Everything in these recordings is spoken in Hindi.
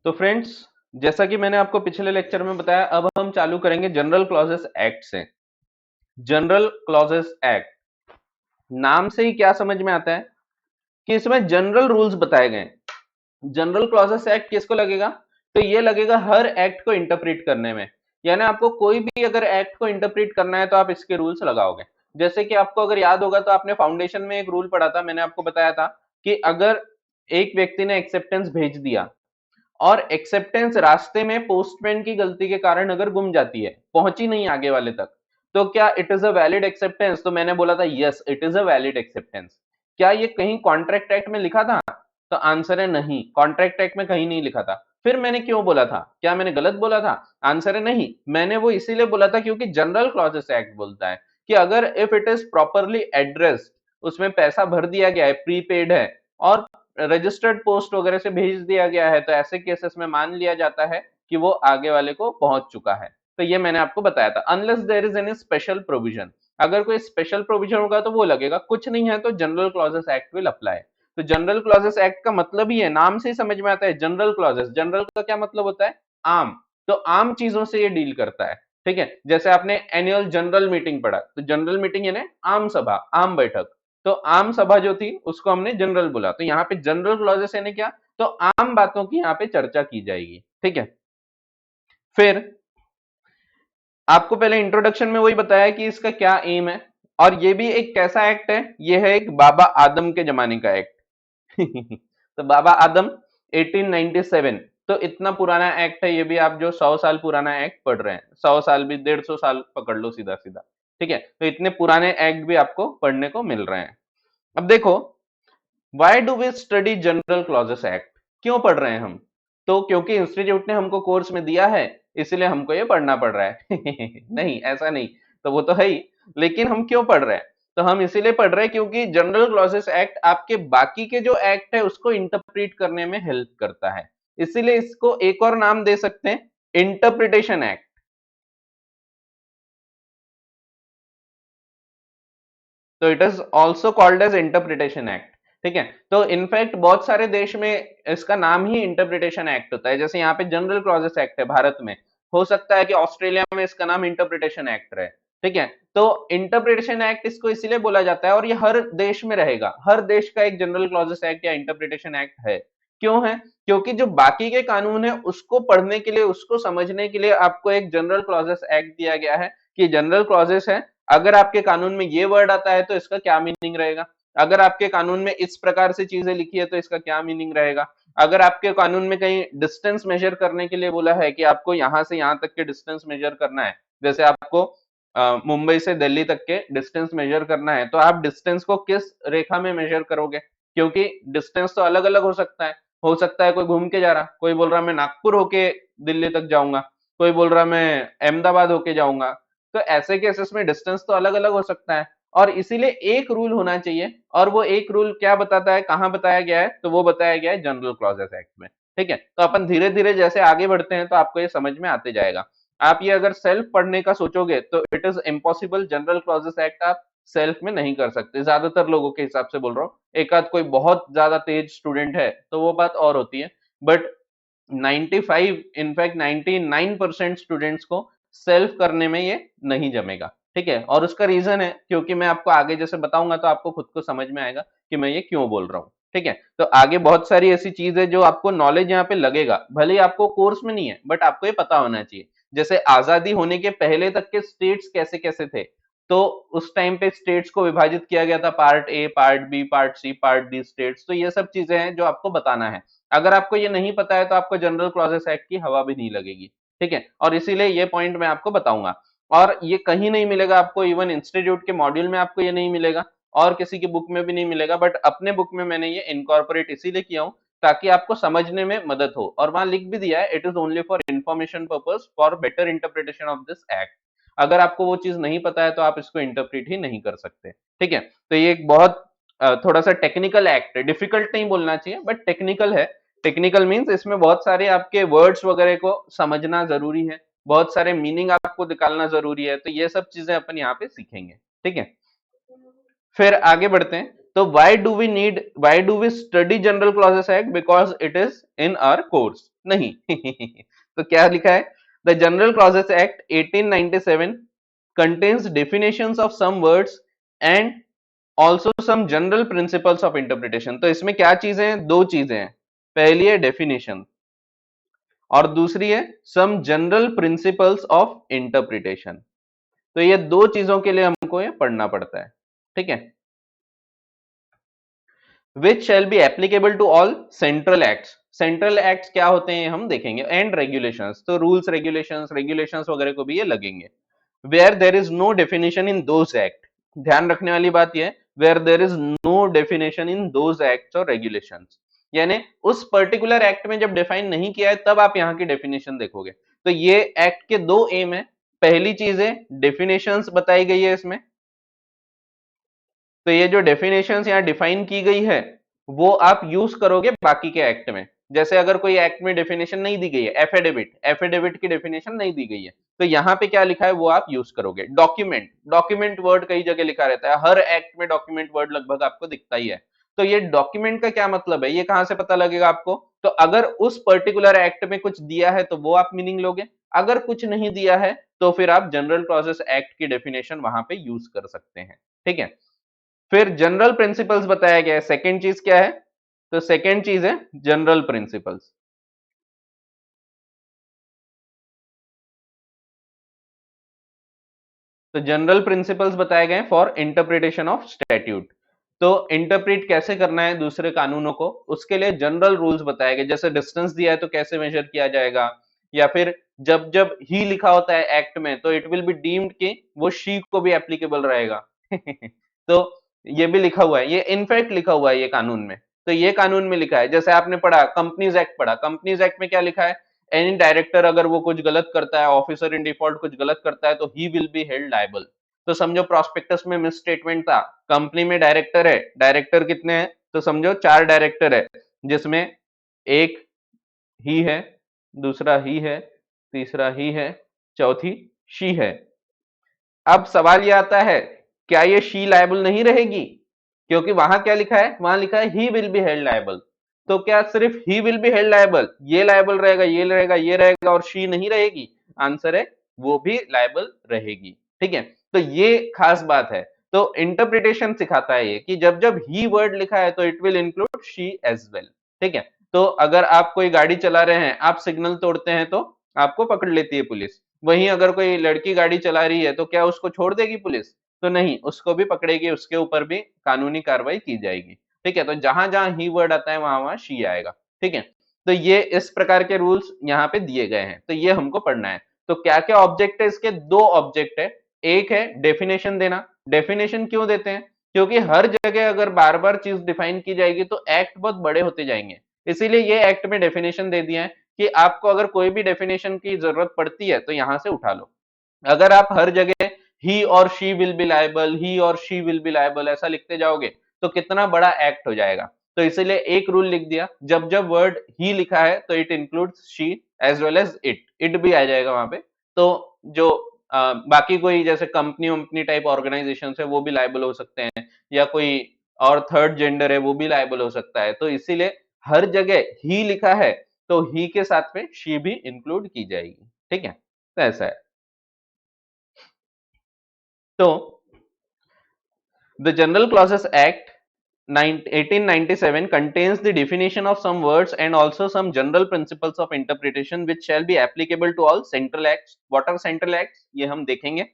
तो फ्रेंड्स, जैसा कि मैंने आपको पिछले लेक्चर में बताया, अब हम चालू करेंगे जनरल क्लॉजेस एक्ट से। जनरल क्लॉजेस एक्ट नाम से ही क्या समझ में आता है कि इसमें जनरल रूल्स बताए गए हैं। जनरल क्लॉजेस एक्ट किसको लगेगा? तो ये लगेगा हर एक्ट को इंटरप्रेट करने में। यानी आपको कोई भी अगर एक्ट को इंटरप्रेट करना है तो आप इसके रूल्स लगाओगे। जैसे कि आपको अगर याद होगा तो आपने फाउंडेशन में एक रूल पढ़ा था, मैंने आपको बताया था कि अगर एक व्यक्ति ने एक्सेप्टेंस भेज दिया और एक्सेप्टेंस रास्ते में पोस्टमैन की गलती के कारण अगर गुम जाती है, पहुंची नहीं आगे वाले तक, तो क्या it is a valid acceptance? तो मैंने बोला था yes, it is a valid acceptance. क्या ये कहीं कॉन्ट्रैक्ट एक्ट में लिखा था? तो आंसर है नहीं, कॉन्ट्रैक्ट एक्ट में कहीं नहीं लिखा था। फिर मैंने क्यों बोला था? क्या मैंने गलत बोला था? आंसर है नहीं, मैंने वो इसीलिए बोला था क्योंकि जनरल क्लॉजेस एक्ट बोलता है कि अगर if it is properly addressed, उसमें पैसा भर दिया गया है, प्रीपेड है और रजिस्टर्ड पोस्ट वगैरह से भेज दिया गया है, तो ऐसे केसेस में मान लिया जाता है कि वो आगे वाले को पहुंच चुका है। तो ये मैंने आपको बताया था। Unless there is any special provision, अगर कोई स्पेशल प्रोविजन होगा तो वो लगेगा, कुछ नहीं है तो general clauses act will apply. तो जनरल क्लॉजेस एक्ट का मतलब ही है, नाम से ही समझ में आता है, जनरल क्लॉजेस। जनरल का क्या मतलब होता है? आम। तो आम चीजों से ये डील करता है। ठीक है, जैसे आपने एनुअल जनरल मीटिंग पढ़ा, तो जनरल मीटिंग यानी आम सभा, आम बैठक। तो आम सभा जो थी उसको हमने जनरल बोला। तो यहाँ पे जनरल क्लॉजेस यानी क्या? तो आम बातों की यहाँ पे चर्चा की जाएगी। ठीक है, फिर आपको पहले इंट्रोडक्शन में वही बताया कि इसका क्या एम है। और ये भी एक कैसा एक्ट है? ये है एक बाबा आदम के जमाने का एक्ट। तो बाबा आदम 1897, तो इतना पुराना एक्ट है ये भी। आप जो 100 साल पुराना एक्ट पढ़ रहे हैं, 100 साल भी 150 साल पकड़ लो सीधा सीधा। ठीक है, तो इतने पुराने एक्ट भी आपको पढ़ने को मिल रहे हैं। अब देखो, why do we study general clauses act? क्यों पढ़ रहे हैं हम? तो क्योंकि इंस्टीट्यूट ने हमको कोर्स में दिया है, इसलिए हमको ये पढ़ना पड़ रहा है। नहीं, ऐसा नहीं, तो वो तो है ही। लेकिन हम क्यों पढ़ रहे हैं? तो हम इसीलिए पढ़ रहे हैं क्योंकि जनरल क्लॉजेस एक्ट आपके बाकी के जो एक्ट है उसको इंटरप्रेट करने में हेल्प करता है। इसीलिए इसको एक और नाम दे सकते हैं, इंटरप्रिटेशन एक्ट। तो it is also called as interpretation act. ठीक है, तो इनफैक्ट बहुत सारे देश में इसका नाम ही इंटरप्रिटेशन एक्ट होता है। जैसे यहाँ पे जनरल क्लॉजेस एक्ट है भारत में, हो सकता है कि ऑस्ट्रेलिया में इसका नाम इंटरप्रिटेशन एक्ट रहे। ठीक है, तो इंटरप्रिटेशन एक्ट इसको इसीलिए बोला जाता है, और ये हर देश में रहेगा। हर देश का एक जनरल क्लॉजेस एक्ट या इंटरप्रिटेशन एक्ट है। क्यों है? क्योंकि जो बाकी के कानून है उसको पढ़ने के लिए, उसको समझने के लिए आपको एक जनरल क्लॉजेस एक्ट दिया गया है कि जनरल क्लॉजेस है, अगर आपके कानून में ये वर्ड आता है तो इसका क्या मीनिंग रहेगा, अगर आपके कानून में इस प्रकार से चीजें लिखी है तो इसका क्या मीनिंग रहेगा, अगर आपके कानून में कहीं डिस्टेंस मेजर करने के लिए बोला है कि आपको यहां से यहां तक के डिस्टेंस मेजर करना है, जैसे आपको मुंबई से दिल्ली तक के डिस्टेंस मेजर करना है, तो आप डिस्टेंस को किस रेखा में मेजर करोगे? क्योंकि डिस्टेंस तो अलग अलग हो सकता है। हो सकता है कोई घूम के जा रहा, कोई बोल रहा मैं नागपुर होके दिल्ली तक जाऊंगा, कोई बोल रहा मैं अहमदाबाद होके जाऊंगा। तो ऐसे केसेस में डिस्टेंस तो अलग अलग हो सकता है, और इसीलिए एक रूल होना चाहिए। और वो एक रूल क्या बताता है, कहां बताया गया है? तो वो बताया गया है जनरल क्लॉजेस एक्ट में। ठीक है, तो अपन धीरे धीरे जैसे आगे बढ़ते हैं तो आपको ये समझ में आते जाएगा। आप ये अगर सेल्फ पढ़ने का सोचोगे तो it is impossible. General clauses act आप सेल्फ में नहीं कर सकते, ज्यादातर लोगों के हिसाब से बोल रहा हूँ। एक आध कोई बहुत ज्यादा तेज स्टूडेंट है तो वो बात और होती है, बट 95, इनफैक्ट 99% स्टूडेंट्स को सेल्फ करने में ये नहीं जमेगा। ठीक है, और उसका रीजन है क्योंकि मैं आपको आगे जैसे बताऊंगा तो आपको खुद को समझ में आएगा कि मैं ये क्यों बोल रहा हूँ। ठीक है, तो आगे बहुत सारी ऐसी चीज है जो आपको नॉलेज यहाँ पे लगेगा, भले ही आपको कोर्स में नहीं है, बट आपको ये पता होना चाहिए। जैसे आजादी होने के पहले तक के स्टेट्स कैसे कैसे थे, तो उस टाइम पे स्टेट्स को विभाजित किया गया था, part A, part B, part C, part D states. तो ये सब चीजें हैं जो आपको बताना है। अगर आपको ये नहीं पता है तो आपको जनरल क्लॉजेस एक्ट की हवा भी नहीं लगेगी। ठीक है, और इसीलिए ये पॉइंट मैं आपको बताऊंगा। और ये कहीं नहीं मिलेगा आपको, इवन इंस्टीट्यूट के मॉड्यूल में आपको ये नहीं मिलेगा, और किसी की बुक में भी नहीं मिलेगा, बट अपने बुक में मैंने ये इनकॉर्पोरेट इसीलिए किया हूं ताकि आपको समझने में मदद हो। और वहां लिख भी दिया है, it is only for information purpose for better interpretation of this act. अगर आपको वो चीज नहीं पता है तो आप इसको इंटरप्रेट ही नहीं कर सकते। ठीक है, तो ये एक बहुत थोड़ा सा टेक्निकल एक्ट है, डिफिकल्ट नहीं बोलना चाहिए बट टेक्निकल है। टेक्निकल मींस इसमें बहुत सारे आपके वर्ड्स वगैरह को समझना जरूरी है, बहुत सारे मीनिंग आपको निकालना जरूरी है। तो ये सब चीजें अपन यहाँ पे सीखेंगे। ठीक है, फिर आगे बढ़ते हैं। तो why do we study general clauses act? Because it is in our course? नहीं। तो क्या लिखा है? The general clauses act 1897 contains definitions of some words and also some general principles of interpretation। तो इसमें क्या चीजें हैं? दो चीजें हैं। पहली है डेफिनेशन और दूसरी है some general principles of interpretation. तो ये दो चीजों के लिए हमको ये पढ़ना पड़ता है, ठीक है। Which shall be applicable to all central acts. Central acts क्या होते हैं हम देखेंगे, एंड रेगुलेशंस, तो रूल्स रेगुलेशंस वगैरह को भी ये लगेंगे। Where there is no definition in those act, ध्यान रखने वाली बात यह है, where there is no definition in those acts और रेगुलेशंस, यानी उस पर्टिकुलर एक्ट में जब डिफाइन नहीं किया है तब आप यहाँ की डेफिनेशन देखोगे। तो ये एक्ट के दो एम है। पहली चीज है डेफिनेशंस बताई गई है इसमें, तो ये जो डेफिनेशंस यहाँ डिफाइन की गई है वो आप यूज करोगे बाकी के एक्ट में। जैसे अगर कोई एक्ट में डेफिनेशन नहीं दी गई है, एफिडेविट की डेफिनेशन नहीं दी गई है, तो यहाँ पे क्या लिखा है वो आप यूज करोगे। डॉक्यूमेंट वर्ड कई जगह लिखा रहता है, हर एक्ट में डॉक्यूमेंट वर्ड लगभग आपको दिखता ही है। तो ये डॉक्यूमेंट का क्या मतलब है, ये कहां से पता लगेगा आपको? तो अगर उस पर्टिकुलर एक्ट में कुछ दिया है तो वो आप मीनिंग लोगे, अगर कुछ नहीं दिया है तो फिर आप जनरल क्लॉजेस एक्ट की डेफिनेशन वहां पे यूज कर सकते हैं, ठीक है। फिर जनरल प्रिंसिपल्स बताया गया है। सेकेंड चीज क्या है? तो सेकेंड चीज है जनरल प्रिंसिपल्स। तो जनरल प्रिंसिपल्स बताए गए फॉर इंटरप्रिटेशन ऑफ स्टैट्यूट। तो इंटरप्रेट कैसे करना है दूसरे कानूनों को, उसके लिए जनरल रूल्स बताए गए। जैसे डिस्टेंस दिया है तो कैसे मेजर किया जाएगा, या फिर जब जब ही लिखा होता है एक्ट में तो इट विल बी डीम्ड कि वो शी को भी एप्लीकेबल रहेगा। तो ये भी लिखा हुआ है, ये इनफैक्ट लिखा हुआ है ये कानून में। तो ये कानून में लिखा है। जैसे आपने पढ़ा कंपनीज एक्ट पढ़ा, कंपनीज एक्ट में क्या लिखा है? एनी डायरेक्टर अगर वो कुछ गलत करता है, ऑफिसर इन डिफॉल्ट कुछ गलत करता है, तो he will be held liable. तो समझो प्रॉस्पेक्टस में मिस स्टेटमेंट था, कंपनी में डायरेक्टर है, डायरेक्टर कितने हैं? तो समझो 4 डायरेक्टर है, जिसमें एक ही है, दूसरा ही है, तीसरा ही है, चौथी शी है। अब सवाल ये आता है, क्या ये शी लायबल नहीं रहेगी? क्योंकि वहां क्या लिखा है? वहां लिखा है he will be held liable. तो क्या सिर्फ he will be held liable, ये लायबल रहेगा, ये रहेगा, ये रहेगा और शी नहीं रहेगी? आंसर है वो भी लायबल रहेगी, ठीक है। तो ये खास बात है। तो इंटरप्रिटेशन सिखाता है ये कि जब जब ही वर्ड लिखा है तो it will include she as well, ठीक है। तो अगर आप कोई गाड़ी चला रहे हैं, आप सिग्नल तोड़ते हैं तो आपको पकड़ लेती है पुलिस। वहीं अगर कोई लड़की गाड़ी चला रही है तो क्या उसको छोड़ देगी पुलिस? तो नहीं, उसको भी पकड़ेगी, उसके ऊपर भी कानूनी कार्रवाई की जाएगी, ठीक है। तो जहां जहां ही वर्ड आता है वहां वहां शी आएगा, ठीक है। तो ये इस प्रकार के रूल्स यहाँ पे दिए गए हैं, तो ये हमको पढ़ना है। तो क्या क्या ऑब्जेक्ट है इसके? 2 ऑब्जेक्ट है। एक है डेफिनेशन देना। डेफिनेशन क्यों देते हैं? क्योंकि हर जगह अगर बार बार चीज डिफाइन की जाएगी तो एक्ट बहुत बड़े होते जाएंगे, इसीलिए ये एक्ट में डेफिनेशन दे दिया है कि आपको अगर कोई भी डेफिनेशन की जरूरत पड़ती है तो यहां से उठा लो। अगर आप हर जगह ही और शी विल बी लायबल, ही और शी विल बी लायबल ऐसा लिखते जाओगे तो कितना बड़ा एक्ट हो जाएगा। तो इसीलिए एक रूल लिख दिया, जब जब वर्ड ही लिखा है तो it includes she as well as it भी आ जाएगा वहां पे। तो जो बाकी कोई जैसे कंपनी वंपनी टाइप ऑर्गेनाइजेशन है वो भी लायबल हो सकते हैं, या कोई और थर्ड जेंडर है वो भी लायबल हो सकता है। तो इसीलिए हर जगह ही लिखा है तो ही के साथ में शी भी इंक्लूड की जाएगी, ठीक है। तो ऐसा है। तो the General Clauses Act 1897 contains the definition of some words and also some general principles of interpretation which shall be applicable to all central acts. What are central acts? ये हम देखेंगे।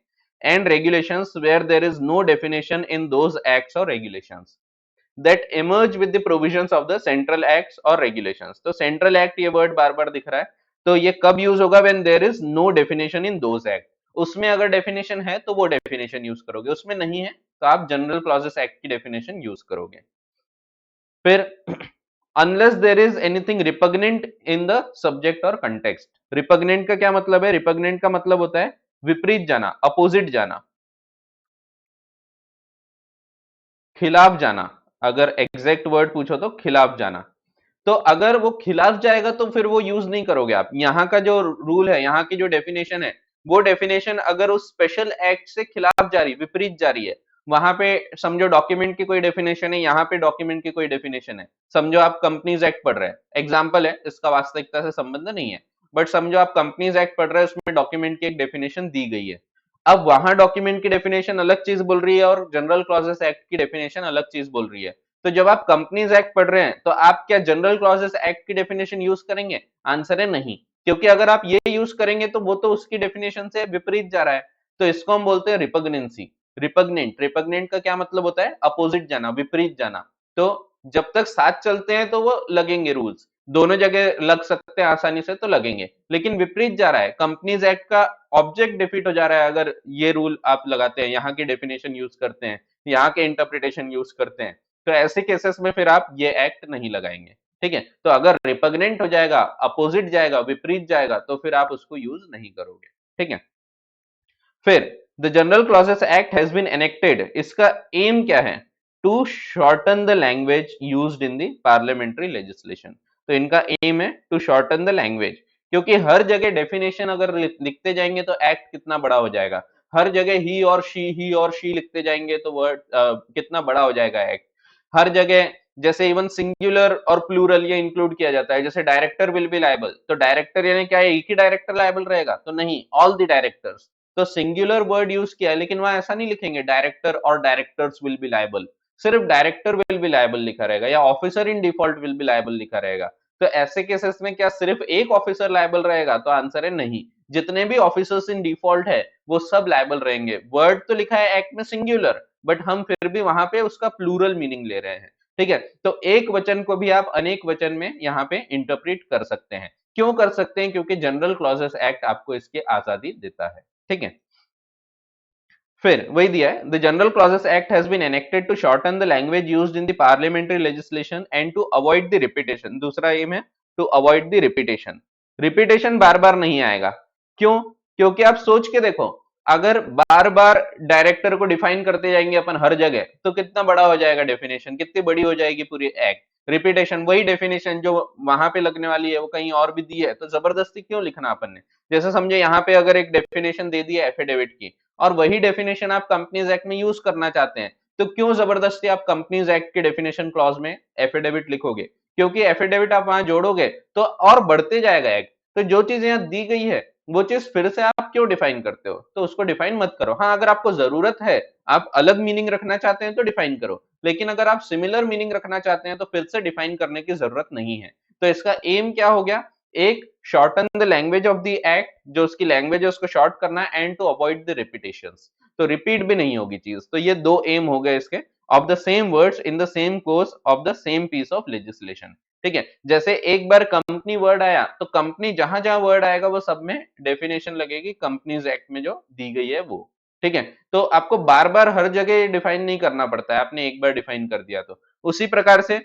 And regulations where there is no definition in those acts or regulations that emerge with the provisions of the central acts or regulations। तो central act ये word बार बार दिख रहा है, तो ये कब यूज होगा? when there is no definition in those act। उसमें अगर डेफिनेशन है तो वो डेफिनेशन यूज करोगे, उसमें नहीं है तो आप जनरल क्लॉजेस एक्ट की डेफिनेशन यूज करोगे। फिर unless there is anything repugnant in the subject और कंटेक्स्ट। रिपग्नेंट का क्या मतलब है? रिपग्नेंट का मतलब होता है विपरीत जाना, अपोजिट जाना, खिलाफ जाना। अगर एग्जैक्ट वर्ड पूछो तो खिलाफ जाना। तो अगर वो खिलाफ जाएगा तो फिर वो यूज नहीं करोगे आप। यहाँ का जो रूल है, यहाँ की जो डेफिनेशन है, वो डेफिनेशन अगर उस स्पेशल एक्ट से खिलाफ जा रही, विपरीत जा रही है, वहां पे समझो डॉक्यूमेंट की कोई डेफिनेशन है, यहाँ पे डॉक्यूमेंट की कोई डेफिनेशन है। समझो आप कंपनीज एक्ट पढ़ रहे हैं, एग्जाम्पल है, इसका वास्तविकता से संबंध नहीं है, बट समझो आप कंपनीज एक्ट पढ़ रहे हैं, उसमें डॉक्यूमेंट की एक डेफिनेशन दी गई है। अब वहां डॉक्यूमेंट की डेफिनेशन अलग चीज बोल रही है और जनरल क्लॉजेस एक्ट की डेफिनेशन अलग चीज बोल रही है। तो जब आप कंपनीज एक्ट पढ़ रहे हैं तो आप क्या जनरल क्लॉजेस एक्ट की डेफिनेशन यूज करेंगे? आंसर है नहीं, क्योंकि अगर आप ये यूज करेंगे तो वो तो उसकी डेफिनेशन से विपरीत जा रहा है। तो इसको हम बोलते हैं रिपग्नेंसी। रिपग्नेंट, रिपग्नेंट का क्या मतलब होता है? अपोजिट जाना, विपरीत जाना। तो जब तक साथ चलते हैं तो वो लगेंगे रूल्स, दोनों जगह लग सकते हैं आसानी से, तो लगेंगे, लेकिन विपरीत जा रहा है, कंपनीज एक्ट का ऑब्जेक्ट डिफीट हो जा रहा है अगर ये रूल आप लगाते हैं, यहाँ की डेफिनेशन यूज करते हैं, यहाँ के इंटरप्रिटेशन यूज करते हैं, तो ऐसे केसेस में फिर आप ये एक्ट नहीं लगाएंगे। ठीक है, तो अगर रिपग्नेंट हो जाएगा, अपोजिट जाएगा, विपरीत जाएगा, तो फिर आप उसको यूज नहीं करोगे। ठीक है, फिर the general clauses act has been enacted, इसका एम क्या है? To shorten the language used in the parliamentary legislation. तो इनका एम है टू शॉर्टन द लैंग्वेज, क्योंकि हर जगह डेफिनेशन अगर लिखते जाएंगे तो एक्ट कितना बड़ा हो जाएगा। हर जगह ही और शी लिखते जाएंगे तो वर्ड कितना बड़ा हो जाएगा एक्ट। हर जगह जैसे इवन सिंगुलर और प्लूरल ये इंक्लूड किया जाता है, जैसे डायरेक्टर विल बी लायबल, तो डायरेक्टर यानी क्या है, एक ही डायरेक्टर लायबल रहेगा? तो नहीं, ऑल द डायरेक्टर्स। तो सिंगुलर वर्ड यूज किया है, लेकिन वहां ऐसा नहीं लिखेंगे डायरेक्टर और डायरेक्टर्स विल बी लायबल, सिर्फ डायरेक्टर विल बी लायबल लिखा रहेगा, या officer in default will be liable लिखा रहेगा। तो ऐसे केसेस में क्या सिर्फ एक ऑफिसर लायबल रहेगा? तो आंसर है नहीं, जितने भी ऑफिसर्स इन डिफॉल्ट है वो सब लायबल रहेंगे। वर्ड तो लिखा है एक्ट में सिंगुलर, बट हम फिर भी वहां पे उसका प्लूरल मीनिंग ले रहे हैं। ठीक है, तो एक वचन को भी आप अनेक वचन में यहाँ पे इंटरप्रेट कर सकते हैं। क्यों कर सकते हैं? क्योंकि जनरल क्लॉजेस एक्ट आपको इसकी आजादी देता है। ठीक है, फिर वही दिया है, the general clauses act has been enacted to shorten the language used in the parliamentary legislation and to avoid the repetition. दूसरा एम है to avoid the repetition. Repetition बार बार नहीं आएगा। क्यों? क्योंकि आप सोच के देखो, अगर बार बार डायरेक्टर को डिफाइन करते जाएंगे अपन हर जगह, तो कितना बड़ा हो जाएगा डेफिनेशन, कितनी बड़ी हो जाएगी पूरी एक्ट। रिपीटेशन, वही डेफिनेशन जो वहां पे लगने वाली है वो कहीं और भी दी है, तो जबरदस्ती क्यों लिखना अपन ने? जैसे समझे यहाँ पे अगर एक डेफिनेशन दे दी है एफिडेविट की, और वही डेफिनेशन आप कंपनीज एक्ट में यूज करना चाहते हैं, तो क्यों जबरदस्ती आप कंपनीज एक्ट के डेफिनेशन क्लॉज में एफिडेविट लिखोगे? क्योंकि एफिडेविट आप वहां जोड़ोगे तो और बढ़ते जाएगा एक्ट। तो जो चीज यहाँ दी गई है वो चीज फिर से आप क्यों डिफाइन करते हो? तो उसको डिफाइन मत करो। हाँ, अगर आपको जरूरत है, आप अलग मीनिंग रखना चाहते हैं तो डिफाइन करो, लेकिन अगर आप सिमिलर मीनिंग रखना चाहते हैं तो फिर से डिफाइन करने की जरूरत नहीं है। तो इसका एम क्या हो गया? एक, shorten the language of the act, जो उसकी लैंग्वेज है उसको शॉर्ट करना है, and to avoid the repetitions, तो रिपीट भी नहीं होगी चीज। तो ये दो एम हो गए इसके, of the same words in the same course of the same piece of legislation. ठीक है, जैसे एक बार कंपनी वर्ड आया तो कंपनी जहां जहां वर्ड आएगा वो सब में डेफिनेशन लगेगी कंपनीज एक्ट में जो दी गई है वो। ठीक है, तो आपको बार बार हर जगह डिफाइन नहीं करना पड़ता है, आपने एक बार डिफाइन कर दिया तो। उसी प्रकार से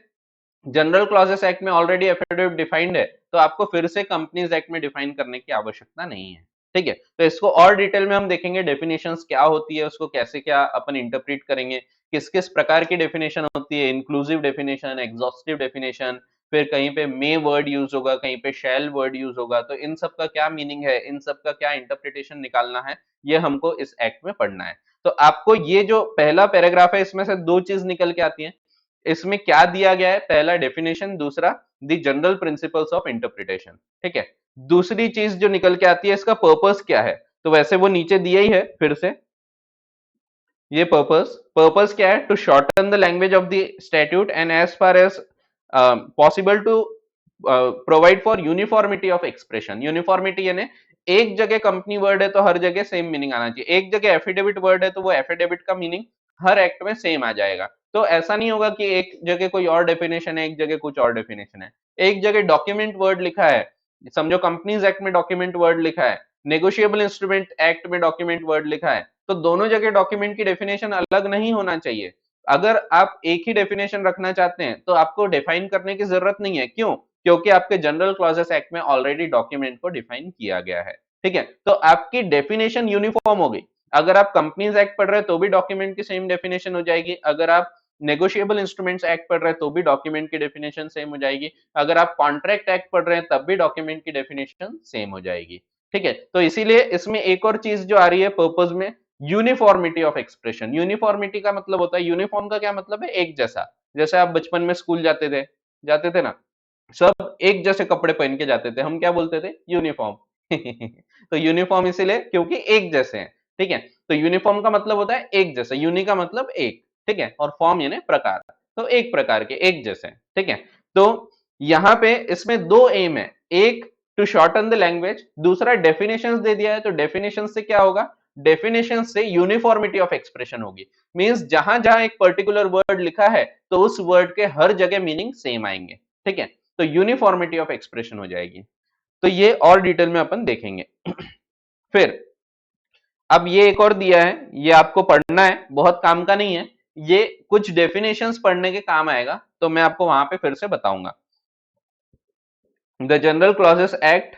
जनरल क्लॉजेस एक्ट में ऑलरेडी एफिडेविट डिफाइंड है, तो आपको फिर से कंपनीज एक्ट में डिफाइन करने की आवश्यकता नहीं है। ठीक है, तो इसको और डिटेल में हम देखेंगे, डेफिनेशंस क्या होती है, उसको कैसे क्या अपन इंटरप्रेट करेंगे, किस किस प्रकार की डेफिनेशन होती है, इंक्लूसिव डेफिनेशन, एग्जॉस्टिव डेफिनेशन, फिर कहीं पे मे वर्ड यूज होगा, कहीं पे शैल वर्ड यूज होगा, तो इन सब का क्या मीनिंग है, इन सब का क्या इंटरप्रिटेशन निकालना है, ये हमको इस एक्ट में पढ़ना है। तो आपको ये जो पहला पैराग्राफ है इसमें से दो चीज निकल के आती है। इसमें क्या दिया गया है? पहला डेफिनेशन, दूसरा the general principles of interpretation. ठीक है, दूसरी चीज जो निकल के आती है, इसका पर्पस क्या है? तो वैसे वो नीचे दिया ही है फिर से, ये पर्पस क्या है? To shorten the language of the statute and as far as possible to provide for uniformity of expression. Uniformity यानी एक जगह कंपनी वर्ड है तो हर जगह सेम मीनिंग आना चाहिए, एक जगह एफिडेविट वर्ड है तो वो एफिडेविट का मीनिंग हर एक्ट में सेम आ जाएगा। तो ऐसा नहीं होगा कि एक जगह कोई और डेफिनेशन है, एक जगह कुछ और डेफिनेशन है। एक जगह डॉक्यूमेंट वर्ड लिखा है, समझो कंपनीज एक्ट में डॉक्यूमेंट वर्ड लिखा है, नेगोशिएबल इंस्ट्रूमेंट एक्ट में डॉक्यूमेंट वर्ड लिखा है, तो दोनों जगह डॉक्यूमेंट की डेफिनेशन अलग नहीं होना चाहिए। अगर आप एक ही डेफिनेशन रखना चाहते हैं तो आपको डिफाइन करने की जरूरत नहीं है। क्यों? क्योंकि आपके जनरल क्लॉजेस एक्ट में ऑलरेडी डॉक्यूमेंट को डिफाइन किया गया है। ठीक है, तो आपकी डेफिनेशन यूनिफॉर्म हो गई। अगर आप कंपनीज एक्ट पढ़ रहे हैं तो भी डॉक्यूमेंट की सेम डेफिनेशन हो जाएगी, अगर आप नेगोशिएबल इंस्ट्रूमेंट्स एक्ट पढ़ रहे हैं तो भी डॉक्यूमेंट की डेफिनेशन सेम हो जाएगी, अगर आप कॉन्ट्रैक्ट एक्ट पढ़ रहे हैं तब भी डॉक्यूमेंट की डेफिनेशन सेम हो जाएगी। ठीक है, तो इसीलिए इसमें एक और चीज जो आ रही है पर्पस में, यूनिफॉर्मिटी ऑफ एक्सप्रेशन। यूनिफॉर्मिटी का मतलब होता है, यूनिफॉर्म का क्या मतलब है, एक जैसा। जैसे आप बचपन में स्कूल जाते थे ना, सब एक जैसे कपड़े पहन के जाते थे, हम क्या बोलते थे, यूनिफॉर्म। तो यूनिफॉर्म इसीलिए क्योंकि एक जैसे हैं, ठीक है। तो यूनिफॉर्म का मतलब होता है एक जैसा, यूनि का मतलब एक, ठीक है, और फॉर्म यानी प्रकार, तो एक प्रकार के, एक जैसे, ठीक है। तो यहाँ पे इसमें दो एम है, एक टू शॉर्टन द लैंग्वेज, दूसरा डेफिनेशंस दे दिया है, तो डेफिनेशन से क्या होगा, डेफिनेशन से यूनिफॉर्मिटी ऑफ एक्सप्रेशन होगी। मींस जहां जहां एक पर्टिकुलर वर्ड लिखा है तो उस वर्ड के हर जगह मीनिंग सेम आएंगे, ठीक है। तो यूनिफॉर्मिटी ऑफ एक्सप्रेशन हो जाएगी। तो ये और डिटेल में अपन देखेंगे। फिर अब ये एक और दिया है, ये आपको पढ़ना है, बहुत काम का नहीं है, ये कुछ डेफिनेशंस पढ़ने के काम आएगा, तो मैं आपको वहां पे फिर से बताऊंगा। The general clauses act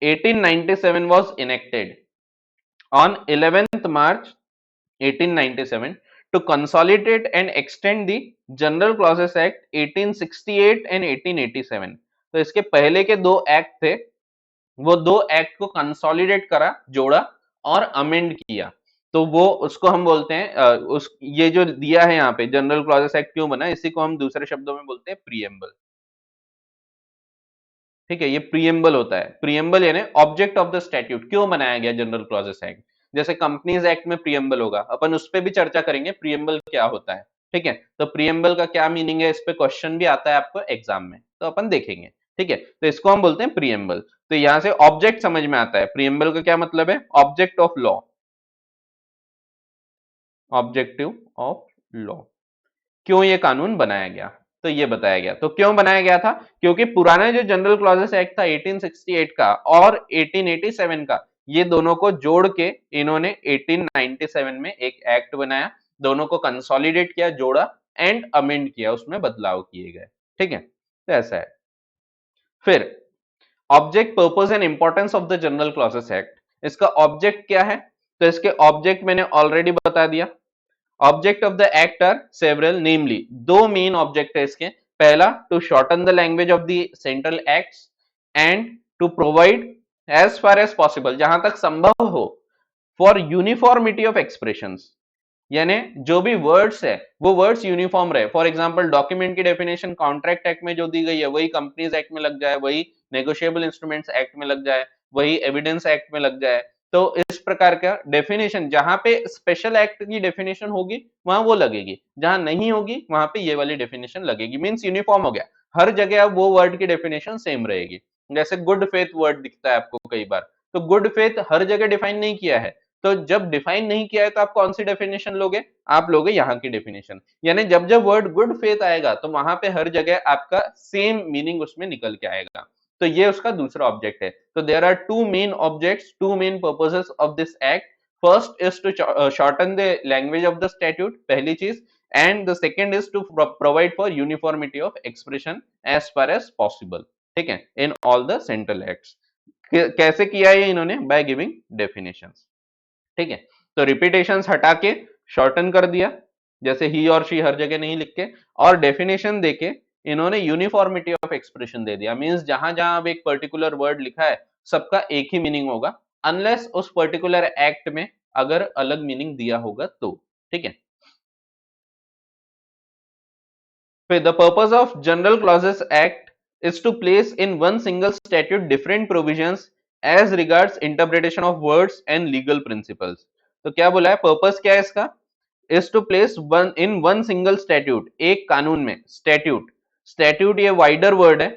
1897 was enacted on 11th March 1897 to consolidate and extend the General Clauses Act 1868 and 1887। तो इसके पहले के दो एक्ट थे, वो दो एक्ट को कंसोलिडेट करा, जोड़ा और अमेंड किया, तो वो उसको हम बोलते हैं उस ये जो दिया है यहाँ पे जनरल क्लॉजेस एक्ट क्यों बना, इसी को हम दूसरे शब्दों में बोलते हैं प्रीएम्बल, ठीक है। ये प्रीएम्बल होता है, प्रीएम्बल यानी ऑब्जेक्ट ऑफ द स्टैट्यूट, क्यों बनाया गया जनरल क्लॉजेस एक्ट। जैसे कंपनीज एक्ट में प्रीएम्बल होगा, अपन उस पर भी चर्चा करेंगे प्रीएम्बल क्या होता है, ठीक है। तो प्रीएम्बल का क्या मीनिंग है, इस पे क्वेश्चन भी आता है आपको एग्जाम में, तो अपन देखेंगे, ठीक है। तो इसको हम बोलते हैं प्रीएम्बल। तो यहां से ऑब्जेक्ट समझ में आता है, प्रीएम्बल का क्या मतलब है, object of law, objective of law, क्यों ये कानून बनाया गया, तो ये बताया गया। तो क्यों बनाया गया था, क्योंकि पुराना जो जनरल क्लॉजेस एक्ट था 1868 का और 1887 का, ये दोनों को जोड़ के इन्होंने 1897 में एक एक्ट बनाया, दोनों को कंसोलिडेट किया, जोड़ा एंड अमेंड किया, उसमें बदलाव किए गए, ठीक है। तो ऐसा है। फिर object, purpose and importance of the general clauses act, इसका ऑब्जेक्ट क्या है, तो इसके ऑब्जेक्ट मैंने ऑलरेडी बता दिया। Object of the act are several, namely दो मेन ऑब्जेक्ट है इसके। पहला, to shorten the language of the central acts and to provide as far as possible, जहां तक संभव हो, फॉर यूनिफॉर्मिटी ऑफ एक्सप्रेशंस, यानी जो भी वर्ड्स है वो वर्ड्स यूनिफॉर्म रहे। फॉर एग्जांपल डॉक्यूमेंट की डेफिनेशन कॉन्ट्रैक्ट एक्ट में जो दी गई है वही कंपनीज एक्ट में लग जाए, वही नेगोशिएबल इंस्ट्रूमेंट्स एक्ट में लग जाए, वही एविडेंस एक्ट में लग जाए। तो इस प्रकार का डेफिनेशन, जहां पे स्पेशल एक्ट की डेफिनेशन होगी वहां वो लगेगी, जहां नहीं होगी वहां पे ये वाली डेफिनेशन लगेगी, मींस यूनिफॉर्म हो गया, हर जगह अब वो वर्ड की डेफिनेशन सेम रहेगी। जैसे गुड फेथ वर्ड दिखता है आपको कई बार, तो गुड फेथ हर जगह डिफाइन नहीं किया है, तो जब डिफाइन नहीं किया है तो आप कौन सी डेफिनेशन लोगे, आप लोगे यहाँ की डेफिनेशन, यानी जब जब वर्ड गुड फेथ आएगा तो वहां पे हर जगह आपका सेम मीनिंग उसमें निकल के आएगा। तो ये उसका दूसरा ऑब्जेक्ट है। तो there are two main objects, two main purposes of this act. First is to shorten the language of the statute, पहली चीज, and the second is to provide for uniformity of expression as far as possible, ठीक है, in all the central acts. कैसे किया है इन्होंने, बाय गिविंग डेफिनेशंस, ठीक है। तो रिपीटेशंस हटा के शॉर्टन कर दिया, जैसे ही और शी हर जगह नहीं लिख के, और डेफिनेशन देके इन्होंने यूनिफॉर्मिटी ऑफ एक्सप्रेशन दे दिया। मींस जहां जहां अब एक पर्टिकुलर वर्ड लिखा है सबका एक ही मीनिंग होगा, अनलेस उस पर्टिकुलर एक्ट में अगर अलग मीनिंग दिया होगा तो, ठीक है। फिर the purpose of general clauses act is to place in one single statute different provisions as regards interpretation of words and legal principles। तो क्या बोला है, पर्पस क्या है इसका, is to place one in one single statute, एक कानून में, स्टैट्यूट, स्टैट्यूट ये वाइडर वर्ड है,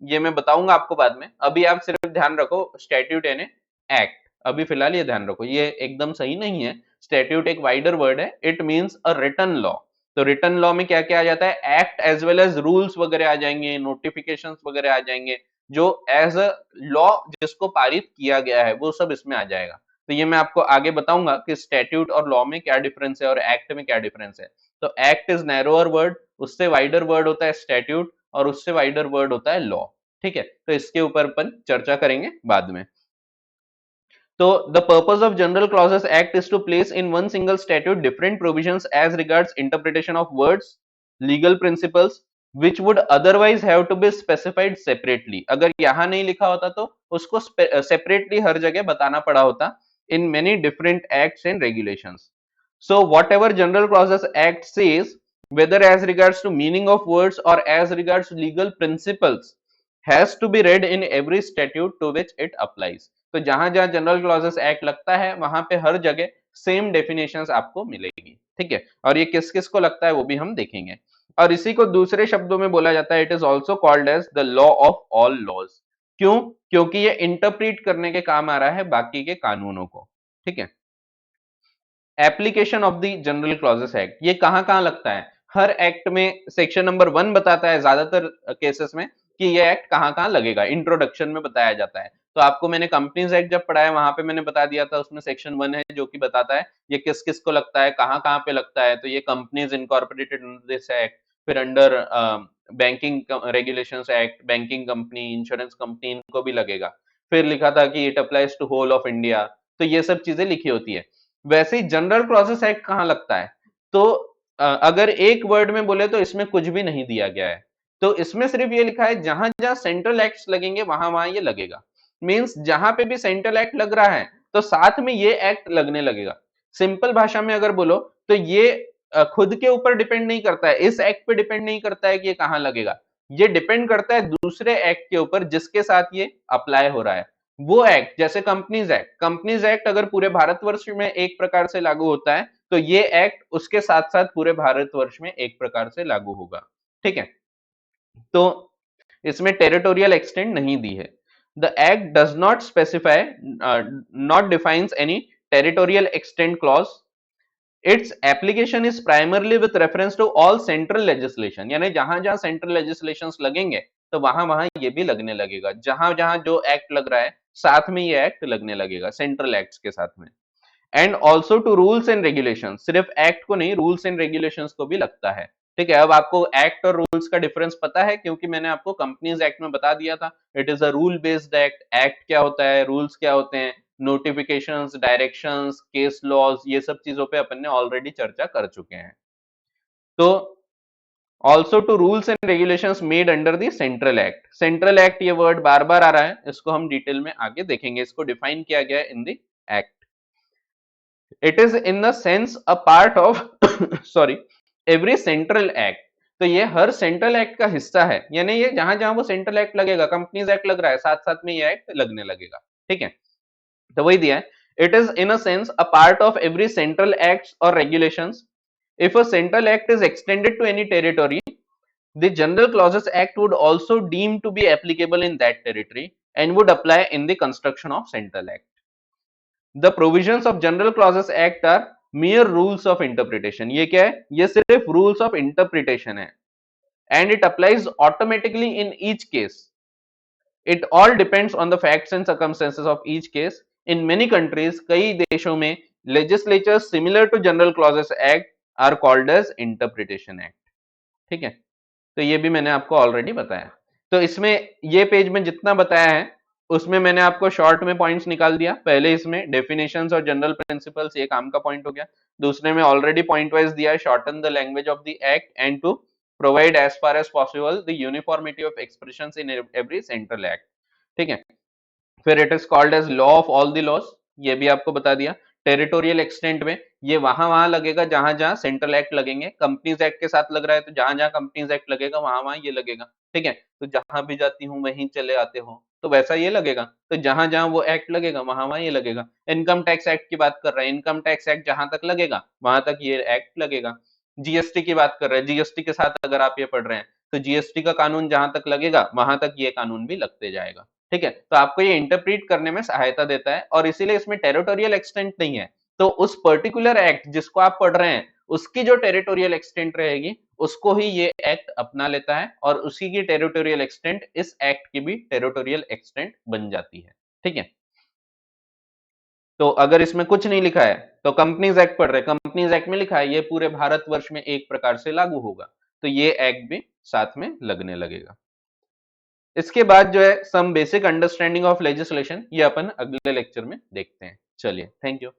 ये मैं बताऊंगा आपको बाद में, अभी आप सिर्फ ध्यान रखो स्टैट्यूट यानी एक्ट, अभी फिलहाल ये ध्यान रखो, ये एकदम सही नहीं है, स्टैट्यूट एक वाइडर वर्ड है, it means a written law. तो रिटन लॉ में क्या क्या आ जाता है, act as well as rules वगैरह आ जाएंगे, नोटिफिकेशंस वगैरह आ जाएंगे, जो एज अ लॉ जिसको पारित किया गया है वो सब इसमें आ जाएगा। तो ये मैं आपको आगे बताऊंगा कि स्टैट्यूट और लॉ में क्या डिफरेंस है और एक्ट में क्या डिफरेंस है। तो एक्ट इज नैरोअर वर्ड, उससे वाइडर वर्ड होता है स्टैट्यूट, और उससे वाइडर वर्ड होता है लॉ, ठीक है। तो इसके ऊपर अपन चर्चा करेंगे बाद में। तो the purpose of general clauses act is to place in one single statute different provisions as regards interpretation of words, legal principles which would otherwise have to be specified separately। अगर यहाँ नहीं लिखा होता तो उसको सेपरेटली हर जगह बताना पड़ा होता, in many different acts and regulations. So whatever General Clauses Act says, whether as regards to meaning of words or as regards to legal principles, has to be read in every statute to which it applies. तो जहां जहां जनरल क्लॉजेस एक्ट लगता है वहां पे हर जगह सेम डेफिनेशंस आपको मिलेगी, ठीक है। और ये किस किस को लगता है वो भी हम देखेंगे। और इसी को दूसरे शब्दों में बोला जाता है, it is also called as the law of all laws. क्यों? क्योंकि ये इंटरप्रीट करने के काम आ रहा है बाकी के कानूनों को, ठीक है। Application of the general clauses act, ये कहां कहां लगता है? हर एक्ट में सेक्शन नंबर 1 बताता है ज्यादातर केसेस में कि ये एक्ट कहां कहां लगेगा, इंट्रोडक्शन में बताया जाता है। तो आपको मैंने कंपनीज एक्ट जब पढ़ाया वहां पे मैंने बता दिया था, उसमें सेक्शन 1 है जो कि बताता है ये किस किस को लगता है, कहां कहां पे लगता है। तो ये companies incorporated under this act, फिर under banking regulations act, banking company, insurance company, इनको भी लगेगा। फिर लिखा था कि it applies to whole of India, तो ये सब चीजें लिखी होती है। वैसे ही जनरल प्रोसेस एक्ट कहां लगता है? तो अगर एक वर्ड में बोले तो इसमें कुछ भी नहीं दिया गया है, तो इसमें सिर्फ ये लिखा है जहां जहां सेंट्रल एक्ट्स लगेंगे वहां वहां ये लगेगा। मींस जहां पे भी सेंट्रल एक्ट लग रहा है तो साथ में ये एक्ट लगने लगेगा। सिंपल भाषा में अगर बोलो तो ये खुद के ऊपर डिपेंड नहीं करता है, इस एक्ट पे डिपेंड नहीं करता है कि ये कहां लगेगा। ये डिपेंड करता है दूसरे एक्ट के ऊपर जिसके साथ ये अप्लाई हो रहा है। वो एक्ट जैसे कंपनीज एक्ट अगर पूरे भारतवर्ष में एक प्रकार से लागू होता है तो ये एक्ट उसके साथ साथ पूरे भारतवर्ष में एक प्रकार से लागू होगा, ठीक है। तो इसमें टेरिटोरियल एक्सटेंट नहीं दी है। The act does not specify, not defines any territorial extent clause. Its application is primarily with reference to all central legislation, यानी जहां जहां सेंट्रल लेजिस्लेशन लगेंगे तो वहां वहां ये भी लगने लगेगा। जहां जहां जो एक्ट लग रहा है साथ में ये एक्ट लगने लगेगा सेंट्रल एक्ट्स के साथ में। And also to rules and regulation, सिर्फ एक्ट को नहीं, रूल्स एंड रेगुलेशंस को भी लगता है, ठीक है। अब आपको एक्ट और रूल्स का डिफरेंस पता है क्योंकि मैंने आपको कंपनीज एक्ट में बता दिया था, it is a rule based act. Act क्या होता है, रूल्स क्या होते हैं, नोटिफिकेशंस, डायरेक्शंस, केस लॉज, ये सब चीजों पे अपन ने ऑलरेडी चर्चा कर चुके हैं। तो also to rules and regulations made under the central act. Central act ये वर्ड बार बार आ रहा है, इसको हम डिटेल में आगे देखेंगे, इसको डिफाइन किया गया है in the act. It is in the sense a part of sorry every central act. तो ये हर सेंट्रल एक्ट का हिस्सा है, यानी ये जहां जहां वो सेंट्रल एक्ट लगेगा, कंपनीज एक्ट लग रहा है साथ साथ में ये एक्ट लगने लगेगा, ठीक है। तो वही दिया है, it is in a sense a part of every central act और regulations. If a central act is extended to any territory, the General Clauses Act would also deem to be applicable in that territory and would apply in the construction of Central Act. The provisions of General Clauses Act are mere rules of interpretation. ये क्या है? ये सिर्फ rules of interpretation है, and it applies automatically in each case. It all depends on the facts and circumstances of each case. In many countries, कई देशों में legislatures similar to General Clauses Act are called as interpretation act. ठीक है, तो ये भी मैंने आपको ऑलरेडी बताया। तो इसमें ये पेज में जितना बताया है उसमें मैंने आपको शॉर्ट में पॉइंट्स निकाल दिया। पहले इसमें डेफिनेशंस और जनरल प्रिंसिपल्स, ये काम का पॉइंट हो गया। दूसरे में ऑलरेडी पॉइंट वाइज दिया है, shorten the language of the act and to provide as far as possible the uniformity of expressions in every central act, ठीक है। फिर it is called as law of all the laws, ये भी आपको बता दिया। टेरिटोरियल एक्सटेंट में ये वहां वहां लगेगा जहां जहां सेंट्रल एक्ट लगेंगे। कंपनीज एक्ट के साथ लग रहा है तो जहां जहां कंपनीज एक्ट लगेगा वहां वहां ये लगेगा, ठीक है। तो जहां भी जाती हूँ वहीं चले आते हो, तो वैसा ये लगेगा। तो जहां जहां वो एक्ट लगेगा वहां वहां ये लगेगा। इनकम टैक्स एक्ट की बात कर रहे हैं, इनकम टैक्स एक्ट जहां तक लगेगा वहां तक ये एक्ट लगेगा। जीएसटी की बात कर रहे हैं, जीएसटी के साथ अगर आप ये पढ़ रहे हैं तो जीएसटी का कानून जहां तक लगेगा वहां तक ये कानून भी लगते जाएगा, ठीक है। तो आपको ये इंटरप्रीट करने में सहायता देता है, और इसीलिए इसमें टेरिटोरियल एक्सटेंट नहीं है। तो उस पर्टिकुलर एक्ट जिसको आप पढ़ रहे हैं उसकी जो टेरिटोरियल एक्सटेंट रहेगी उसको ही ये एक्ट अपना लेता है, और उसी की टेरिटोरियल एक्सटेंट इस एक्ट की भी टेरिटोरियल एक्सटेंट बन जाती है, ठीक है। तो अगर इसमें कुछ नहीं लिखा है तो कंपनीज एक्ट पढ़ रहे हैं, कंपनीज एक्ट में लिखा है ये पूरे भारतवर्ष में एक प्रकार से लागू होगा, तो ये एक्ट भी साथ में लगने लगेगा। इसके बाद जो है some basic understanding of legislation, ये अपन अगले लेक्चर में देखते हैं। चलिए, थैंक यू।